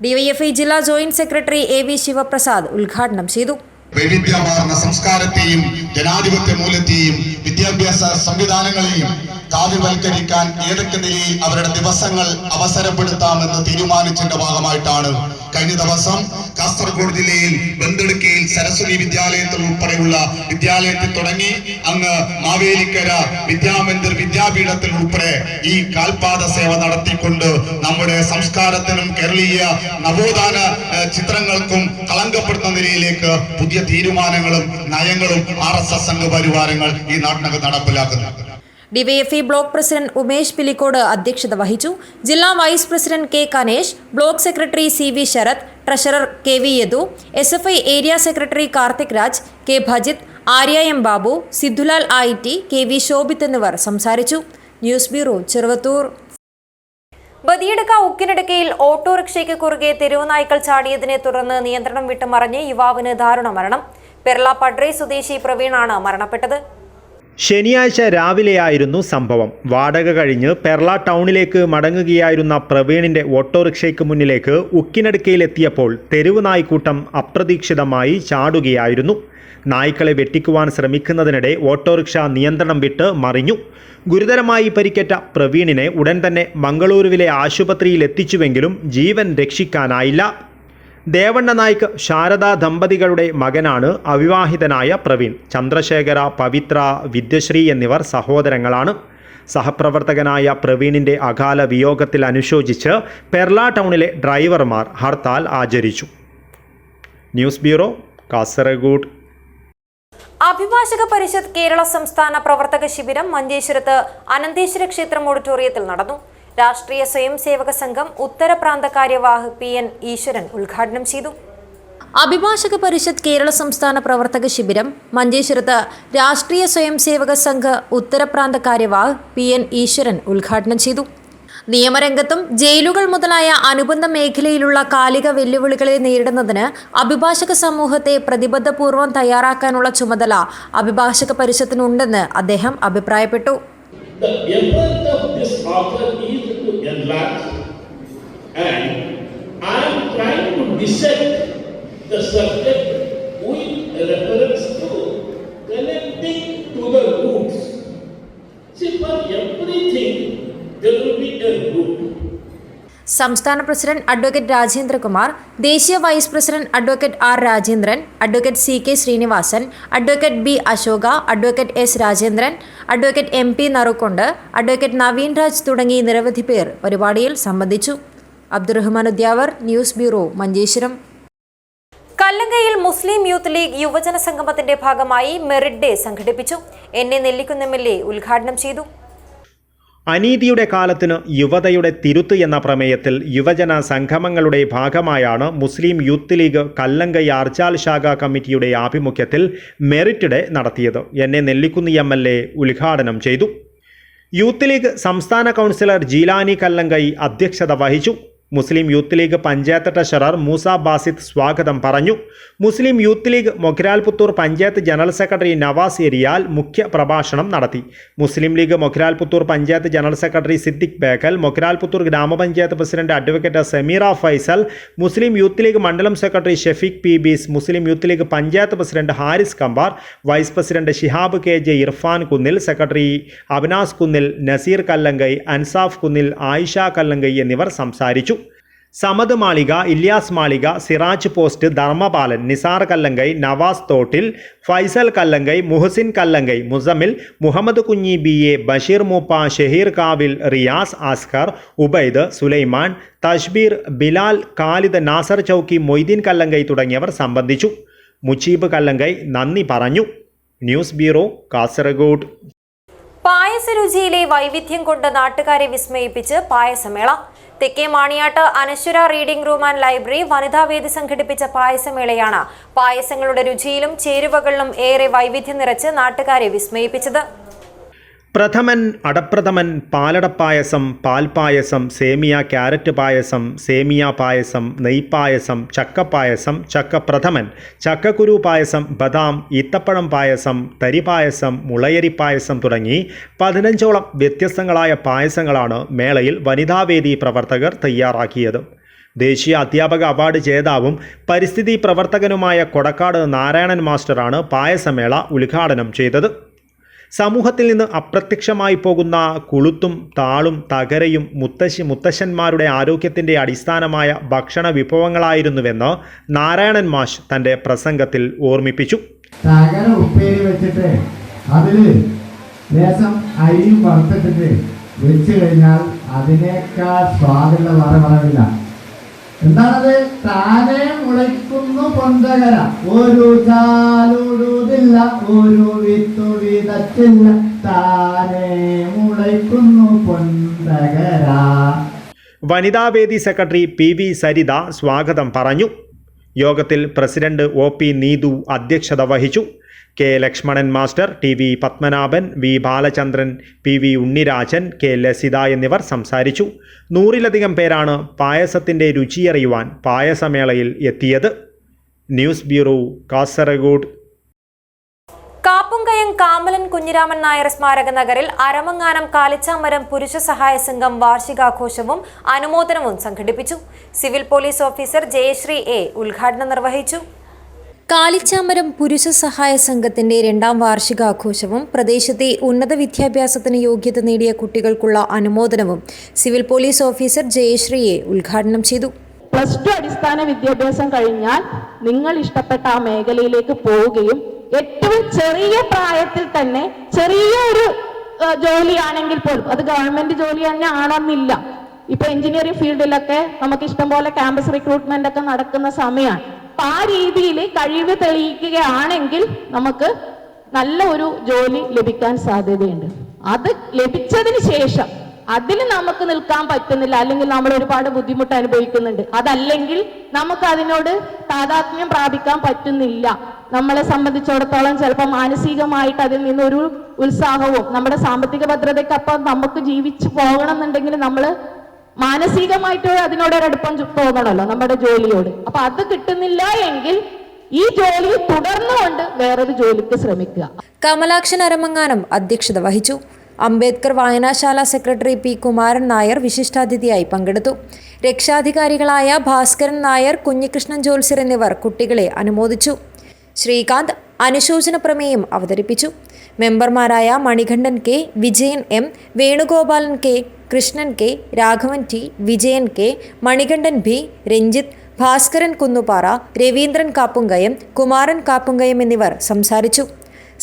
ഡിവൈഎഫ്ഐ ജില്ലാ ജോയിന്റ് സെക്രട്ടറി AV ശിവപ്രസാദ് ഉദ്ഘാടനം ചെയ്തു. വൈവിധ്യമാർന്ന സംസ്കാരത്തെയും ജനാധിപത്യ മൂല്യത്തെയും വിദ്യാഭ്യാസ സംവിധാനങ്ങളെയും കാവ്യവൽക്കരിക്കാൻ ഏതൊക്കെ നിലയിൽ അവരുടെ ദിവസങ്ങൾ അവസരപ്പെടുത്താമെന്ന് തീരുമാനിച്ചതിന്റെ ഭാഗമായിട്ടാണ് കഴിഞ്ഞ ദിവസം കാസർഗോഡ് ജില്ലയിൽ ബന്തെടുക്കയിൽ സരസ്വതി വിദ്യാലയത്തിൽ ഉൾപ്പെടെയുള്ള വിദ്യാലയത്തിൽ തുടങ്ങി അങ്ങ് മാവേലിക്കര വിദ്യാമന്ദിർ വിദ്യാപീഠത്തിൽ ഉൾപ്പെടെ ഈ കാൽപാദ സേവ നടത്തിക്കൊണ്ട് നമ്മുടെ സംസ്കാരത്തിനും കേരളീയ നവോത്ഥാന ചിത്രങ്ങൾക്കും കളങ്കപ്പെടുത്തുന്ന നിലയിലേക്ക് പുതിയ തീരുമാനങ്ങളും നയങ്ങളും RSS സംഘപരിവാരങ്ങൾ ഈ നാട്ടിനകത്ത് നടപ്പിലാക്കുന്നു. DYFI block president Umesh Pilicode അധ്യക്ഷത വഹിച്ചു. ജില്ലാ vice president K Kanesh, block secretary CV Sarath, treasurer KV Yadu, SFI area secretary Karthik Raj, K Bhajith, Arya M Babu, Sidhulal IT, KV Shobhith എന്നിവർ സംസാരിച്ചു. News bureau, Cheruvathur. ബദിയടുക്ക ഉക്കിനടുക്കയിൽ ഓട്ടോറിക്ഷയ്ക്ക് കുറുകെ തെരുവുനായ്ക്കൾ ചാടിയതിനെ തുടർന്ന് നിയന്ത്രണം വിട്ട് മറിഞ്ഞ് യുവാവിന് ദാരുണ മരണം. പെർള പഡ്രൈ സ്വദേശി പ്രവീണാണ് മരണപ്പെട്ടത്. ശനിയാഴ്ച രാവിലെയായിരുന്നു സംഭവം. വാടക കഴിഞ്ഞ് പെർള ടൗണിലേക്ക് മടങ്ങുകയായിരുന്ന പ്രവീണിന്റെ ഓട്ടോറിക്ഷയ്ക്ക് മുന്നിലേക്ക് ഉക്കിനടുക്കയിലെത്തിയപ്പോൾ തെരുവ് നായ്ക്കൂട്ടം അപ്രതീക്ഷിതമായി ചാടുകയായിരുന്നു. നായ്ക്കളെ വെട്ടിക്കുവാൻ ശ്രമിക്കുന്നതിനിടെ ഓട്ടോറിക്ഷ നിയന്ത്രണം വിട്ട് മറിഞ്ഞു. ഗുരുതരമായി പരിക്കേറ്റ പ്രവീണിനെ ഉടൻ തന്നെ മംഗളൂരുവിലെ ആശുപത്രിയിൽ എത്തിച്ചുവെങ്കിലും ജീവൻ രക്ഷിക്കാനായില്ല. ദേവണ്ണ നായിക് ശാരദാ ദമ്പതികളുടെ മകനാണ് അവിവാഹിതനായ പ്രവീൺ. ചന്ദ്രശേഖര, പവിത്ര, വിദ്യശ്രീ എന്നിവർ സഹോദരങ്ങളാണ്. സഹപ്രവർത്തകനായ പ്രവീണിൻ്റെ അകാല വിയോഗത്തിൽ അനുശോചിച്ച് പെർള ടൗണിലെ ഡ്രൈവർമാർ ഹർത്താൽ ആചരിച്ചു. News bureau, Kasaragod. അഭിഭാഷക പരിഷത്ത് കേരള സംസ്ഥാന പ്രവർത്തക ശിബിരം മഞ്ചേശ്വരത്ത് അനന്തേശ്വര ക്ഷേത്രം ഓഡിറ്റോറിയത്തിൽ നടന്നു. രാഷ്ട്രീയ സ്വയം സേവക സംഘം ഉത്തരപ്രാന്ത കാര്യവാഹ് PN ഈശ്വരൻ ഉദ്ഘാടനം ചെയ്തു. അഭിഭാഷക പരിഷത്ത് കേരള സംസ്ഥാന പ്രവർത്തക ശിബിരം മഞ്ചേശ്വരത്ത് രാഷ്ട്രീയ സ്വയംസേവക സംഘ് ഉത്തരപ്രാന്ത കാര്യവാഹ് PN ഈശ്വരൻ ഉദ്ഘാടനം ചെയ്തു. നിയമരംഗത്തും ജയിലുകൾ മുതലായ അനുബന്ധ മേഖലയിലുള്ള കാലിക വെല്ലുവിളികളെ നേരിടുന്നതിന് അഭിഭാഷക സമൂഹത്തെ പ്രതിബദ്ധപൂർവ്വം തയ്യാറാക്കാനുള്ള ചുമതല അഭിഭാഷക പരിഷത്തിനുണ്ടെന്ന് അദ്ദേഹം അഭിപ്രായപ്പെട്ടു. The subject with reference to connecting to the roots. See, for everything there will be a root. സംസ്ഥാന പ്രസിഡന്റ് അഡ്വക്കേറ്റ് രാജേന്ദ്രകുമാർ, ദേശീയ vice president advocate R Rajendran, advocate CK Srinivasan, advocate B Ashoka, advocate S Rajendran, advocate MP Narukond, advocate Naveen Raj തുടങ്ങി നിരവധി പേർ പരിപാടിയിൽ സംബന്ധിച്ചു. Abdurahman Udyavar, news bureau, Manjeshwaram. കല്ലങ്കയിൽ മുസ്ലിം യൂത്ത് ലീഗ് യുവജന സംഗമത്തിന്റെ ഭാഗമായി മെറിറ്റ് ഡേ സംഘടിപ്പിച്ചു. NA നെല്ലിക്കുന്ന് MLA ഉദ്ഘാടനം ചെയ്തു. അനീതിയുടെ കാലത്തിന് യുവതയുടെ തിരുത്ത് എന്ന പ്രമേയത്തിൽ യുവജന സംഗമങ്ങളുടെ ഭാഗമായാണ് മുസ്ലിം യൂത്ത് ലീഗ് കല്ലങ്കൈ ആർച്ചാൽ ശാഖാ കമ്മിറ്റിയുടെ ആഭിമുഖ്യത്തിൽ മെറിറ്റ് ഡേ നടത്തിയത്. NA നെല്ലിക്കുന്ന് MLA ഉദ്ഘാടനം ചെയ്തു. യൂത്ത് ലീഗ് സംസ്ഥാന കൗൺസിലർ ജീലാനി കല്ലങ്കൈ അധ്യക്ഷത വഹിച്ചു. മുസ്ലിം യൂത്ത് ലീഗ് പഞ്ചായത്ത് ട്രഷറർ മൂസ ബാസിത്ത് സ്വാഗതം പറഞ്ഞു. മുസ്ലിം യൂത്ത് ലീഗ് മൊഗ്രാൽപുത്തൂർ പഞ്ചായത്ത് ജനറൽ സെക്രട്ടറി നവാസ് എരിയാൽ മുഖ്യ പ്രഭാഷണം നടത്തി. മുസ്ലിം ലീഗ് മൊഗ്രാൽപുത്തൂർ പഞ്ചായത്ത് ജനറൽ സെക്രട്ടറി സിദ്ദിഖ് ബേക്കൽ, മൊഗ്രാൽപുത്തൂർ ഗ്രാമപഞ്ചായത്ത് പ്രസിഡന്റ് അഡ്വക്കേറ്റ് സമീറ ഫൈസൽ, മുസ്ലിം യൂത്ത് ലീഗ് മണ്ഡലം സെക്രട്ടറി ഷെഫീഖ് പി ബീസ്, മുസ്ലിം യൂത്ത് ലീഗ് പഞ്ചായത്ത് പ്രസിഡന്റ് ഹാരിസ് കമ്പാർ, vice president Shihab KJ, Irfan Kunnil, secretary Abnas കുന്നിൽ, നസീർ കല്ലങ്കൈ, അൻസാഫ് കുന്നിൽ, ആയിഷ കല്ലങ്കൈ എന്നിവർ സംസാരിച്ചു. സമദ് മാളിക, ഇല്യാസ് മാളിക, സിറാജ് പോസ്റ്റ്, ധർമ്മപാലൻ, നിസാർ കല്ലങ്കൈ, നവാസ് തോട്ടിൽ, ഫൈസൽ കല്ലങ്കൈ, മുഹസിൻ കല്ലങ്കൈ, മുസമിൽ, മുഹമ്മദ് കുഞ്ഞി BA, ബഷീർ മൂപ്പ, ഷഹീർ കാവിൽ, റിയാസ്, അസ്കർ, ഉബൈദ്, സുലൈമാൻ, തഷ്ബീർ, ബിലാൽ, ഖാലിദ്, നാസർ ചൗക്കി, മൊയ്തീൻ കല്ലങ്കൈ തുടങ്ങിയവർ സംബന്ധിച്ചു. മുജീബ് കല്ലങ്കൈ നന്ദി പറഞ്ഞു. News bureau, Kasaragod. പായസ രുചിയിലെ വൈവിധ്യം കൊണ്ട് നാട്ടുകാരെ വിസ്മയിപ്പിച്ച് പായസമേള. തെക്കേ മാണിയാട്ട് അനശ്വര റീഡിംഗ് റൂം ആൻഡ് ലൈബ്രറി വനിതാവേദി സംഘടിപ്പിച്ച പായസമേളയാണ് പായസങ്ങളുടെ രുചിയിലും ചേരുവകളിലും ഏറെ വൈവിധ്യം നിറച്ച് നാട്ടുകാരെ വിസ്മയിപ്പിച്ചത്. പ്രഥമൻ, അടപ്രഥമൻ, പാലടപ്പായസം, പാൽപ്പായസം, സേമിയ ക്യാരറ്റ് പായസം, സേമിയ പായസം, നെയ്പായസം, ചക്കപ്പായസം, ചക്കപ്രഥമൻ, ചക്കക്കുരു പായസം, ബദാം, ഈത്തപ്പഴം പായസം, തരിപായസം, മുളയരി പായസം തുടങ്ങി 15ഓളം വ്യത്യസ്തങ്ങളായ പായസങ്ങളാണ് മേളയിൽ വനിതാവേദി പ്രവർത്തകർ തയ്യാറാക്കിയത്. ദേശീയ അധ്യാപക അവാർഡ് ജേതാവും പരിസ്ഥിതി പ്രവർത്തകനുമായ കൊടക്കാട് നാരായണൻ മാസ്റ്ററാണ് പായസമേള ഉദ്ഘാടനം ചെയ്തത്. സമൂഹത്തിൽ നിന്ന് അപ്രത്യക്ഷമായി പോകുന്ന കുളുത്തും താളും തകരയും മുത്തശ്ശന്മാരുടെ ആരോഗ്യത്തിൻ്റെ അടിസ്ഥാനമായ ഭക്ഷണ വിഭവങ്ങളായിരുന്നുവെന്ന് നാരായണൻ മാഷ് തൻ്റെ പ്രസംഗത്തിൽ ഓർമ്മിപ്പിച്ചു. തകര ഉപ്പേരി വെച്ചിട്ട് അതിൽ ലേശം അരിയും വറുത്തിട്ടിട്ട് വെച്ച് കഴിഞ്ഞാൽ അതിനേക്കാൾ സ്വാദുള്ള വറവില്ല. എന്താണത്? താനെ മുളയ്ക്കുന്നു പൊന്തകര, ഒരു ചാലുടുതില്ല, ഒരു വിത്തു വിതച്ചില്ല, താനെ മുളയ്ക്കുന്നു പൊന്തകര. വനിതാവേദി സെക്രട്ടറി PV സരിത സ്വാഗതം പറഞ്ഞു. യോഗത്തിൽ പ്രസിഡന്റ് OP നീതു അധ്യക്ഷത വഹിച്ചു. K Lakshmanan master, TV Padmanabhan, V Balachandran, PV Unnirajan, K Lasitha എന്നിവർ സംസാരിച്ചു. 100-ലധികം പേരാണ് പായസത്തിൻ്റെ രുചിയറിയുവാൻ പായസമേളയിൽ എത്തിയത്. News bureau, Kasaragod. കാപ്പുംകയം കാമലൻ കുഞ്ഞിരാമൻ നായർ സ്മാരക നഗറിൽ അരമങ്ങാനം കാലിച്ചാമരം പുരുഷ സഹായ സംഘം വാർഷികാഘോഷവും അനുമോദനവും സംഘടിപ്പിച്ചു. Civil police officer Jayasree A ഉദ്ഘാടനം നിർവഹിച്ചു. കാലിച്ചാമരം പുരുഷ സഹായ സംഘത്തിന്റെ 2ാം വാർഷികാഘോഷവും പ്രദേശത്തെ ഉന്നത വിദ്യാഭ്യാസത്തിന് യോഗ്യത നേടിയ കുട്ടികൾക്കുള്ള അനുമോദനവും civil police officer Jayasree A ഉദ്ഘാടനം ചെയ്തു. +2 അടിസ്ഥാന വിദ്യാഭ്യാസം കഴിഞ്ഞാൽ നിങ്ങൾ ഇഷ്ടപ്പെട്ട ആ മേഖലയിലേക്ക് പോവുകയും ഏറ്റവും ചെറിയ പ്രായത്തിൽ തന്നെ ചെറിയൊരു ജോലിയാണെങ്കിൽ പോലും അത് ഗവൺമെന്റ് ജോലി തന്നെ ആണെന്നില്ല. ഇപ്പൊ എഞ്ചിനീയറിംഗ് ഫീൽഡിലൊക്കെ നമുക്ക് ഇഷ്ടംപോലെ ക്യാമ്പസ് റിക്രൂട്ട്മെന്റ് ഒക്കെ നടക്കുന്ന സമയമാണ്. അപ്പൊ ആ രീതിയിൽ കഴിവ് തെളിയിക്കുകയാണെങ്കിൽ നമുക്ക് നല്ല ഒരു ജോലി ലഭിക്കാൻ സാധ്യതയുണ്ട്. അത് ലഭിച്ചതിന് ശേഷം അതിൽ നമുക്ക് നിൽക്കാൻ പറ്റുന്നില്ല, അല്ലെങ്കിൽ നമ്മൾ ഒരുപാട് ബുദ്ധിമുട്ട് അനുഭവിക്കുന്നുണ്ട്. അതല്ലെങ്കിൽ നമുക്ക് അതിനോട് താതാത്മ്യം പ്രാപിക്കാൻ പറ്റുന്നില്ല. നമ്മളെ സംബന്ധിച്ചിടത്തോളം ചിലപ്പോൾ മാനസികമായിട്ട് അതിൽ നിന്നൊരു ഉത്സാഹവും, നമ്മുടെ സാമ്പത്തിക ഭദ്രതയ്ക്കൊപ്പം നമുക്ക് ജീവിച്ചു പോകണം എന്നുണ്ടെങ്കിൽ നമ്മൾ മാനസികമായിട്ട് അതിനോടൊരടുപ്പം തോന്നണമല്ലോ നമ്മുടെ ജോലിയോട്. അപ്പൊ അത് കിട്ടുന്നില്ല എങ്കിൽ ഈ ജോലി തുടർന്നുകൊണ്ട് വേറൊരു ജോലിക്ക് ശ്രമിക്കുക. കമലാക്ഷൻ അരമങ്ങാനം അധ്യക്ഷത വഹിച്ചു. അംബേദ്കർ വായനാശാല സെക്രട്ടറി പി കുമാരൻ നായർ വിശിഷ്ടാതിഥിയായി പങ്കെടുത്തു. രക്ഷാധികാരികളായ ഭാസ്കരൻ നായർ, കുഞ്ഞികൃഷ്ണൻ ജോത്സ്യർ എന്നിവർ കുട്ടികളെ അനുമോദിച്ചു. ശ്രീകാന്ത് അനുശോചന പ്രമേയം അവതരിപ്പിച്ചു. മെമ്പർമാരായ Manikandan K, Vijayan M, Venugopalan K, Krishnan K, Raghavan T, Vijayan K, Manikandan B, Ranjith, Bhaskaran Kunnupara, Raveendran Kappumkayam, Kumaran Kappumkayam എന്നിവർ സംസാരിച്ചു.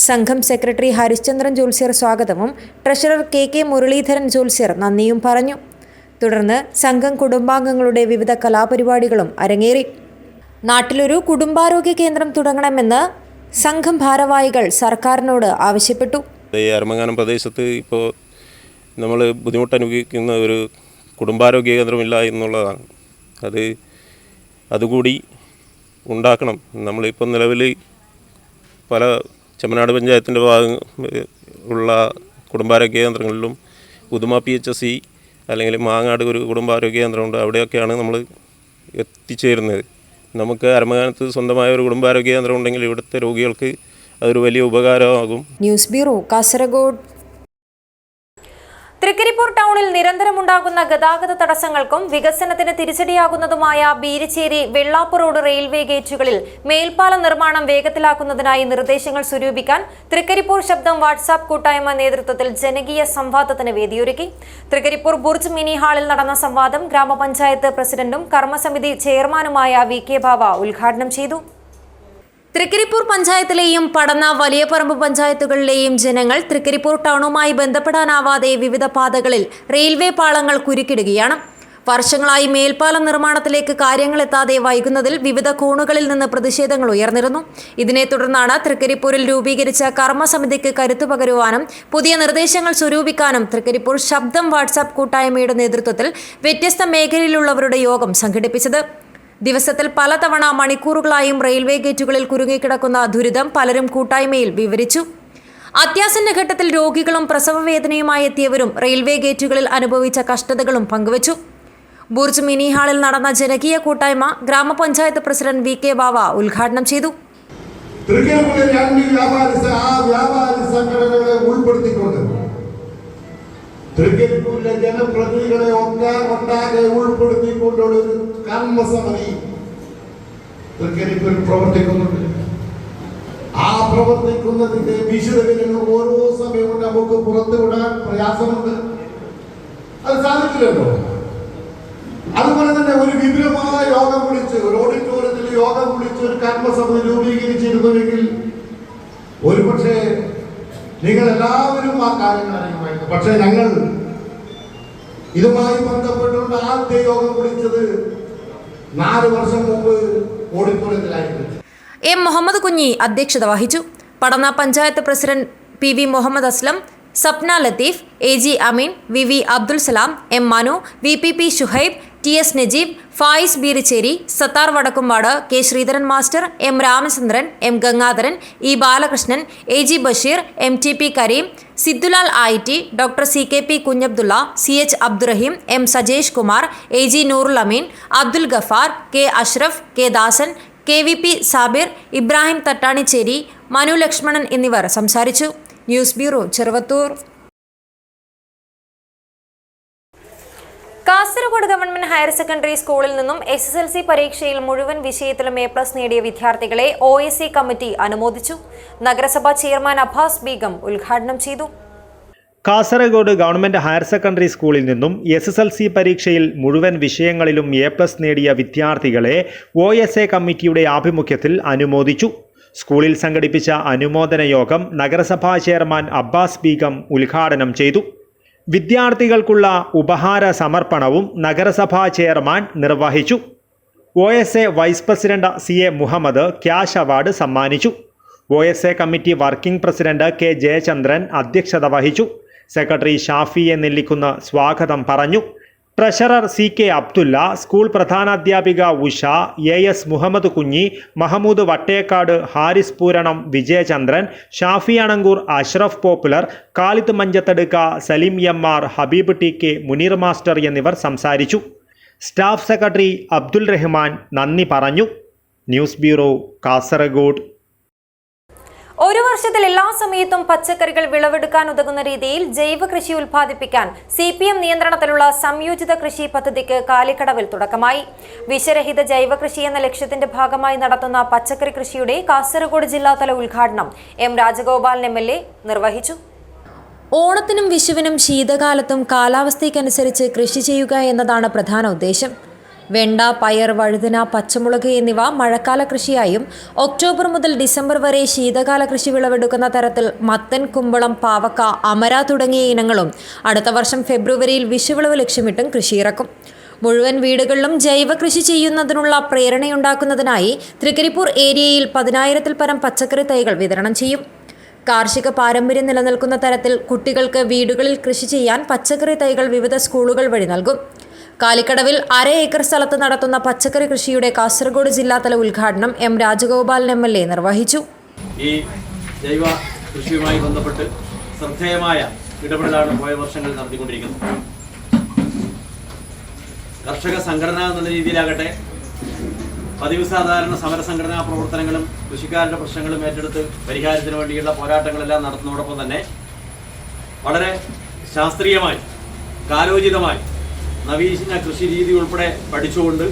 സംഘം സെക്രട്ടറി ഹരിശ്ചന്ദ്രൻ ജോത്സ്യർ സ്വാഗതവും ട്രഷറർ കെ കെ മുരളീധരൻ ജോത്സ്യർ നന്ദിയും പറഞ്ഞു. തുടർന്ന് സംഘം കുടുംബാംഗങ്ങളുടെ വിവിധ കലാപരിപാടികളും അരങ്ങേറി. നാട്ടിലൊരു കുടുംബാരോഗ്യ കേന്ദ്രം തുടങ്ങണമെന്ന് സംഘം ഭാരവാഹികൾ സർക്കാരിനോട് ആവശ്യപ്പെട്ടു. ഈ അരമങ്ങാനം പ്രദേശത്ത് ഇപ്പോൾ നമ്മൾ ബുദ്ധിമുട്ടനുഭവിക്കുന്ന ഒരു കുടുംബാരോഗ്യ കേന്ദ്രമില്ല എന്നുള്ളതാണ്. അതുകൂടി ഉണ്ടാക്കണം. നമ്മളിപ്പോൾ നിലവിൽ പല ചെമ്മനാട് പഞ്ചായത്തിൻ്റെ ഉള്ള കുടുംബാരോഗ്യ കേന്ദ്രങ്ങളിലും ഉദുമ PHC അല്ലെങ്കിൽ മാങ്ങാട് ഒരു കുടുംബാരോഗ്യ കേന്ദ്രമുണ്ട്. അവിടെയൊക്കെയാണ് നമ്മൾ എത്തിച്ചേരുന്നത്. നമുക്ക് അരമങ്ങാനത്ത് സ്വന്തമായ ഒരു കുടുംബാരോഗ്യ കേന്ദ്രം ഉണ്ടെങ്കിൽ ഇവിടുത്തെ രോഗികൾക്ക് അതൊരു വലിയ ഉപകാരമാകും. ന്യൂസ് ബ്യൂറോ, കാസർഗോഡ്. തൃക്കരിപ്പൂർ ടൗണിൽ നിരന്തരമുണ്ടാകുന്ന ഗതാഗത തടസ്സങ്ങൾക്കും വികസനത്തിന് തിരിച്ചടിയാകുന്നതുമായ ബീരിച്ചേരി വെള്ളാപ്പ് റോഡ് റെയിൽവേ ഗേറ്റുകളിൽ മേൽപ്പാല നിർമ്മാണം വേഗത്തിലാക്കുന്നതിനായി നിർദ്ദേശങ്ങൾ സ്വരൂപിക്കാൻ തൃക്കരിപ്പൂർ ശബ്ദം വാട്സാപ്പ് കൂട്ടായ്മ നേതൃത്വത്തിൽ ജനകീയ സംവാദത്തിന് വേദിയൊരുക്കി. തൃക്കരിപ്പൂർ ബുർജ് മിനി ഹാളിൽ നടന്ന സംവാദം ഗ്രാമപഞ്ചായത്ത് പ്രസിഡന്റും കർമ്മസമിതി ചെയർമാനുമായ VK ബാവ ഉദ്ഘാടനം ചെയ്തു. തൃക്കരിപ്പൂർ പഞ്ചായത്തിലെയും പടന്ന വലിയപറമ്പ് പഞ്ചായത്തുകളിലെയും ജനങ്ങൾ തൃക്കരിപ്പൂർ ടൗണുമായി ബന്ധപ്പെടാനാവാതെ വിവിധ പാതകളിൽ റെയിൽവേ പാളങ്ങൾ കുരുക്കിടുകയാണ്. വർഷങ്ങളായി മേൽപ്പാലം നിർമ്മാണത്തിലേക്ക് കാര്യങ്ങൾ എത്താതെ വൈകുന്നതിൽ വിവിധ കോണുകളിൽ നിന്ന് പ്രതിഷേധങ്ങൾ ഉയർന്നിരുന്നു. ഇതിനെ തുടർന്നാണ് തൃക്കരിപ്പൂരിൽ രൂപീകരിച്ച കർമ്മസമിതിക്ക് കരുത്തു പകരുവാനും പുതിയ നിർദ്ദേശങ്ങൾ സ്വരൂപിക്കാനും തൃക്കരിപ്പൂർ ശബ്ദം വാട്സാപ്പ് കൂട്ടായ്മയുടെ നേതൃത്വത്തിൽ വ്യത്യസ്ത മേഖലയിലുള്ളവരുടെ യോഗം സംഘടിപ്പിച്ചത്. ദിവസത്തിൽ പലതവണ മണിക്കൂറുകളായും റെയിൽവേ ഗേറ്റുകളിൽ കുരുങ്ങിക്കിടക്കുന്ന ദുരിതം പലരും കൂട്ടായ്മയിൽ വിവരിച്ചു. അത്യാസന്ന ഘട്ടത്തിൽ രോഗികളും പ്രസവവേദനയുമായി എത്തിയവരും റെയിൽവേ ഗേറ്റുകളിൽ അനുഭവിച്ച കഷ്ടതകളും പങ്കുവച്ചു. ബുർജ് മിനി ഹാളിൽ നടന്ന ജനകീയ കൂട്ടായ്മ ഗ്രാമപഞ്ചായത്ത് പ്രസിഡന്റ് VK ബാവ ഉദ്ഘാടനം ചെയ്തു. തൃക്കരിപ്പൂരിലെ ജനപ്രതിനിധികളെ ഒന്നാകെ ഉൾപ്പെടുത്തിക്കൊണ്ടുള്ള ഒരു കർമ്മസമിതി തൃക്കരിപ്പൂരിൽ പ്രവർത്തിക്കുന്നുണ്ട്. ആ പ്രവർത്തിക്കുന്നതിന്റെ വിശദവിവരങ്ങൾ ഓരോ സമയവും നമുക്ക് പുറത്തുവിടാൻ പ്രയാസമുണ്ട്. അത് സാധിക്കില്ലല്ലോ. അതുപോലെ തന്നെ ഒരു വിപുലമായ യോഗം വിളിച്ച്, ഒരു ഓഡിറ്റോറിയത്തിൽ യോഗം വിളിച്ച് ഒരു കർമ്മസമിതി രൂപീകരിച്ചിരുന്നുവെങ്കിൽ ഒരുപക്ഷെ നിങ്ങൾ എല്ലാവരും ആ കാര്യങ്ങൾ അറിയുമായിരുന്നു. പക്ഷേ ഞങ്ങൾ ഇതുമായി ബന്ധപ്പെട്ടുകൊണ്ട് ആദ്യ യോഗം വിളിച്ചത് 4 വർഷം മുമ്പ് ഓഡിറ്റോറിയത്തിലായിരുന്നു. M മുഹമ്മദ് കുഞ്ഞി അധ്യക്ഷത വഹിച്ചു. Padanna panchayat president PV Muhammad Aslam, Sapna Latheef, AG Ameen, VV Abdul Salam, M Manu, VPP Shuhaib, TS Najeeb, Fayis Beerichery, Sathar Vadakkumpad, K Sreedharan master, M Ramachandran, M Gangadharan, E Balakrishnan, AG Basheer, MTP Kareem, Siddulal IT, doctor CKP Kunhabdulla, CH Abdurahim, M Sajesh Kumar, AG Noorul Ameen, Abdul Ghaffar, K Ashraf, K Dasan, KVP Sabir, Ibrahim തട്ടാണിച്ചേരി, Manu Lakshmanan എന്നിവർ സംസാരിച്ചു. News bureau, Cheruvathur. Kasaragod government higher secondary സ്കൂളിൽ നിന്നും SSLC പരീക്ഷയിൽ മുഴുവൻ വിഷയത്തിലും A+ നേടിയ വിദ്യാർത്ഥികളെ OSC കമ്മിറ്റി അനുമോദിച്ചു. നഗരസഭാ ചെയർമാൻ അബ്ബാസ് ബീഗം ഉദ്ഘാടനം ചെയ്തു. കാസർഗോഡ് ഗവൺമെന്റ് ഹയർ സെക്കൻഡറി സ്കൂളിൽ നിന്നും SSLC പരീക്ഷയിൽ മുഴുവൻ വിഷയങ്ങളിലും A+ നേടിയ വിദ്യാർത്ഥികളെ OSA കമ്മിറ്റിയുടെ ആഭിമുഖ്യത്തിൽ അനുമോദിച്ചു. സ്കൂളിൽ സംഘടിപ്പിച്ച അനുമോദന യോഗം നഗരസഭാ ചെയർമാൻ അബ്ബാസ് ബീഗം ഉദ്ഘാടനം ചെയ്തു. വിദ്യാർത്ഥികൾക്കുള്ള ഉപഹാര സമർപ്പണവും നഗരസഭാ ചെയർമാൻ നിർവഹിച്ചു. OSA vice president CA Muhammad cash award സമ്മാനിച്ചു. OSA committee working president K Jayachandran അധ്യക്ഷത വഹിച്ചു. സെക്രട്ടറി ഷാഫിയെ നെല്ലിക്കുന്ന് സ്വാഗതം പറഞ്ഞു. ട്രഷറർ CK അബ്ദുല്ല, സ്കൂൾ പ്രധാനാധ്യാപിക Usha, AS Muhammad Kunhi, Mahmood Vattekkad, Haris Pooranam, Vijayachandran, Shafi Anangoor, Ashraf popular, Khalid Manjathadukka, Saleem MR, Habeeb TK, Muneer master എന്നിവർ സംസാരിച്ചു. സ്റ്റാഫ് സെക്രട്ടറി അബ്ദുൽ റഹ്മാൻ നന്ദി പറഞ്ഞു. News bureau, Kasaragod. ഒരു വർഷത്തിൽ എല്ലാ സമയത്തും പച്ചക്കറികൾ വിളവെടുക്കാൻ ഉതകുന്ന രീതിയിൽ ജൈവ കൃഷി ഉൽപ്പാദിപ്പിക്കാൻ CPM നിയന്ത്രണത്തിലുള്ള സംയോജിത കൃഷി പദ്ധതിക്ക് കാലിക്കടവിൽ തുടക്കമായി. വിഷരഹിത ജൈവ കൃഷി എന്ന ലക്ഷ്യത്തിന്റെ ഭാഗമായി നടത്തുന്ന പച്ചക്കറി കൃഷിയുടെ കാസർഗോഡ് ജില്ലാതല ഉദ്ഘാടനം M രാജഗോപാലൻ MLA നിർവഹിച്ചു. ഓണത്തിനും വിഷുവിനും ശീതകാലത്തും കാലാവസ്ഥയ്ക്കനുസരിച്ച് കൃഷി ചെയ്യുക എന്നതാണ് പ്രധാന ഉദ്ദേശം. വെണ്ട, പയർ, വഴുതന, പച്ചമുളക് എന്നിവ മഴക്കാല കൃഷിയായും ഒക്ടോബർ മുതൽ ഡിസംബർ വരെ ശീതകാല കൃഷി വിളവെടുക്കുന്ന തരത്തിൽ മത്തൻ, കുമ്പളം, പാവക്ക, അമര തുടങ്ങിയ ഇനങ്ങളും അടുത്ത വർഷം ഫെബ്രുവരിയിൽ വിഷുവിളവ് ലക്ഷ്യമിട്ടും കൃഷിയിറക്കും. മുഴുവൻ വീടുകളിലും ജൈവ കൃഷി ചെയ്യുന്നതിനുള്ള പ്രേരണയുണ്ടാക്കുന്നതിനായി തൃക്കരിപ്പൂർ ഏരിയയിൽ 10,000-ൽ പരം പച്ചക്കറി തൈകൾ വിതരണം ചെയ്യും. കാർഷിക പാരമ്പര്യം നിലനിൽക്കുന്ന തരത്തിൽ കുട്ടികൾക്ക് വീടുകളിൽ കൃഷി ചെയ്യാൻ പച്ചക്കറി തൈകൾ വിവിധ സ്കൂളുകൾ വഴി നൽകും. കാലിക്കടവിൽ 1/2 ഏക്കർ സ്ഥലത്ത് നടത്തുന്ന പച്ചക്കറി കൃഷിയുടെ കാസർഗോഡ് ജില്ലാതല ഉദ്ഘാടനം M രാജഗോപാലൻ MLA നിർവഹിച്ചു. ഈ ജൈവ കൃഷിയുമായി ബന്ധപ്പെട്ട് ശ്രദ്ധേയമായ ഇടപെടലാണ് പോയ വർഷങ്ങൾ നടത്തിക്കൊണ്ടിരിക്കുന്നത്. കർഷക സംഘടന എന്നുള്ള രീതിയിലാകട്ടെ, പതിവ് സാധാരണ സമരസംഘടനാ പ്രവർത്തനങ്ങളും കൃഷിക്കാരുടെ പ്രശ്നങ്ങളും ഏറ്റെടുത്ത് പരിഹാരത്തിന് വേണ്ടിയുള്ള പോരാട്ടങ്ങളെല്ലാം നടത്തുന്നതോടൊപ്പം തന്നെ വളരെ ശാസ്ത്രീയമായി, കാലോചിതമായി നവീന കൃഷി രീതി ഉൾപ്പെടെ പഠിച്ചുകൊണ്ട്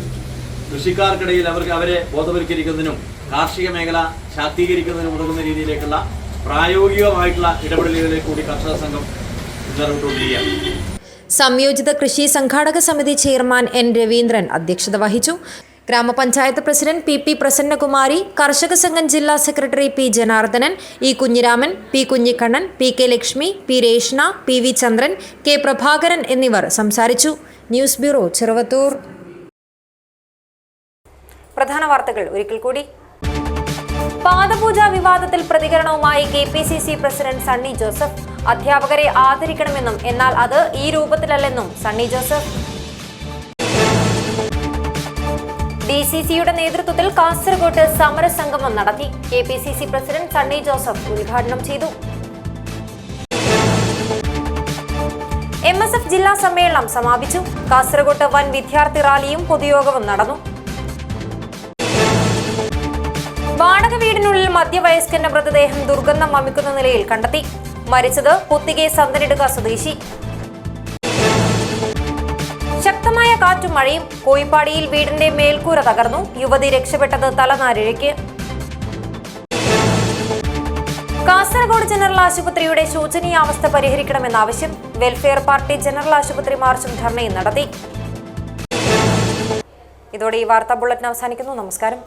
കൃഷിക്കാർക്കിടയിൽ അവരെ ബോധവൽക്കരിക്കുന്നതിനും കാർഷിക മേഖല ശാക്തീകരിക്കുന്നതിനും ഉതകുന്ന രീതിയിലേക്കുള്ള പ്രായോഗികമായിട്ടുള്ള ഇടപെടലുകളിലേക്ക് കൂടി കർഷക സംഘം മുന്നേറിക്കൊണ്ടിരിക്കുകയാണ്. സംയോജിത കൃഷി സംഘാടക സമിതി ചെയർമാൻ N രവീന്ദ്രൻ അധ്യക്ഷത വഹിച്ചു. ഗ്രാമപഞ്ചായത്ത് പ്രസിഡന്റ് PP പ്രസന്നകുമാരി, കർഷക സംഘം ജില്ലാ secretary P Janardhanan, E Kunhiraman, P Kunhikannan, PK Lakshmi, P Reshna, PV ചന്ദ്രൻ, K പ്രഭാകരൻ എന്നിവർ സംസാരിച്ചു. News bureau, Cheruvathur. പ്രധാന വാർത്തകൾ ഒരിക്കൽ കൂടി. പാദപൂജ വിവാദത്തിൽ പ്രതികരണവുമായി KPCC പ്രസിഡന്റ് സണ്ണി ജോസഫ്. അധ്യാപകരെ ആദരിക്കണമെന്നും എന്നാൽ അത് ഈ രൂപത്തിലല്ലെന്നും സണ്ണി ജോസഫ്. DCCയുടെ നേതൃത്വത്തിൽ കാസർഗോഡ് സമരസംഗമം നടത്തി. KPCC പ്രസിഡന്റ് സണ്ണി ജോസഫ് ഉദ്ഘാടനം ചെയ്തു. MSF ജില്ലാ സമ്മേളനം സമാപിച്ചു. കാസർഗോഡ് വൻ വിദ്യാർത്ഥി റാലിയും പൊതുയോഗവും നടന്നു. വാടക വീടിനുള്ളിൽ മധ്യവയസ്കന്റെ മൃതദേഹം ദുർഗന്ധം വമിക്കുന്ന നിലയിൽ കണ്ടെത്തി. മരിച്ചത് പുത്തികെ സന്തനിടുക സ്വദേശി. ശക്തമായ കാറ്റും മഴയും. കോയിപ്പാടിയിൽ വീടിന്റെ മേൽക്കൂര തകർന്നു. യുവതി രക്ഷപ്പെട്ടത് തലനാരിഴയ്ക്ക്. കാസർഗോഡ് ജനറൽ ആശുപത്രിയുടെ ശോചനീയാവസ്ഥ പരിഹരിക്കണമെന്നാവശ്യം. വെൽഫെയർ പാർട്ടി ജനറൽ ആശുപത്രി മാർച്ചും ധർണയും നടത്തി. ഇതോടെ ഈ വാർത്താ ബുള്ളറ്റിൻ അവസാനിക്കുന്നു. നമസ്കാരം.